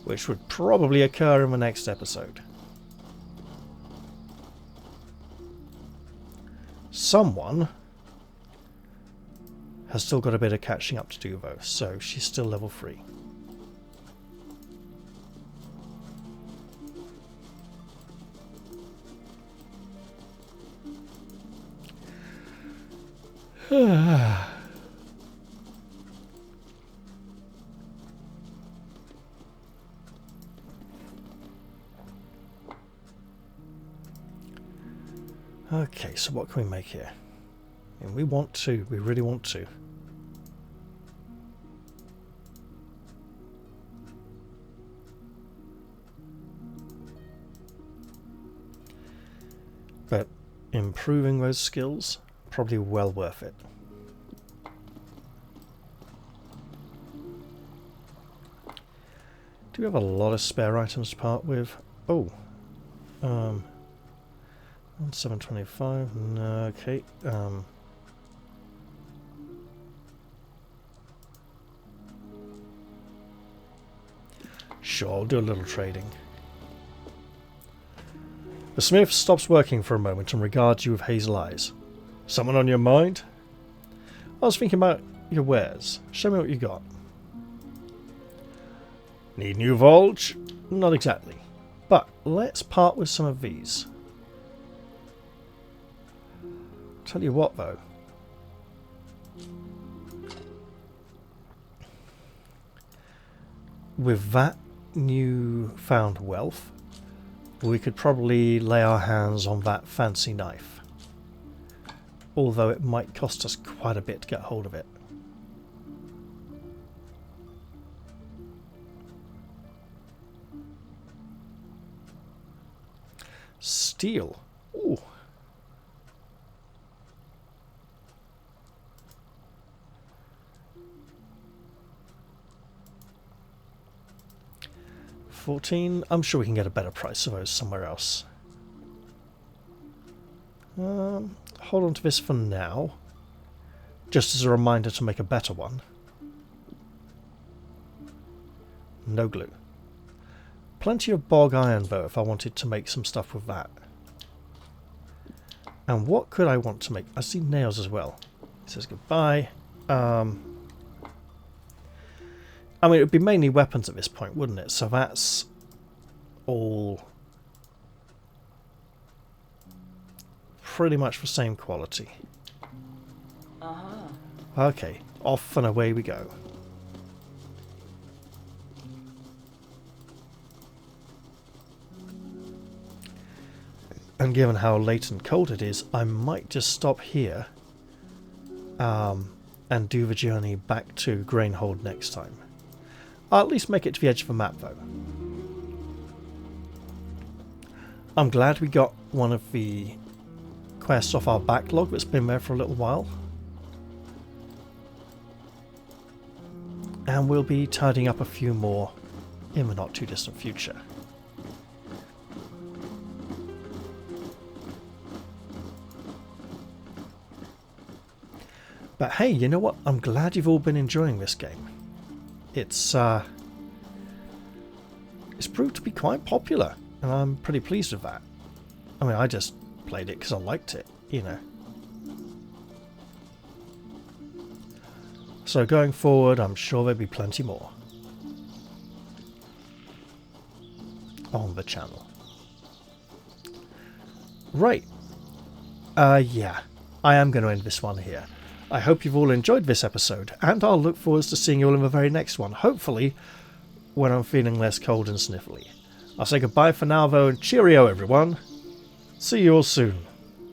Which would probably occur in the next episode. Someone has still got a bit of catching up to do though, so she's still level 3. Okay, so what can we make here? And we want to, we really want to. But improving those skills, probably well worth it. Do we have a lot of spare items to part with? Oh, 725. No, okay. Sure, I'll do a little trading. The smith stops working for a moment and regards you with hazel eyes. Someone on your mind? I was thinking about your wares. Show me what you got. Need new Volge? Not exactly. But let's part with some of these. Tell you what though. With that new found wealth, we could probably lay our hands on that fancy knife. Although it might cost us quite a bit to get hold of it. Steel. Ooh. $14. I'm sure we can get a better price of those somewhere else. Hold on to this for now. Just as a reminder to make a better one. No glue. Plenty of bog iron though if I wanted to make some stuff with that. And what could I want to make? I see nails as well. It says goodbye. I mean, it would be mainly weapons at this point, wouldn't it? So that's all pretty much the same quality. Okay, off and away we go. And given how late and cold it is, I might just stop here and do the journey back to Grainhold next time. I'll at least make it to the edge of the map though. I'm glad we got one of the quests off our backlog that's been there for a little while. And we'll be tidying up a few more in the not too distant future. But hey, you know what? I'm glad you've all been enjoying this game. It's proved to be quite popular, and I'm pretty pleased with that. I mean, I just played it because I liked it, you know. So going forward, I'm sure there'll be plenty more on the channel. Right. Yeah, I am going to end this one here. I hope you've all enjoyed this episode, and I'll look forward to seeing you all in the very next one, hopefully when I'm feeling less cold and sniffly. I'll say goodbye for now though, and cheerio everyone. See you all soon.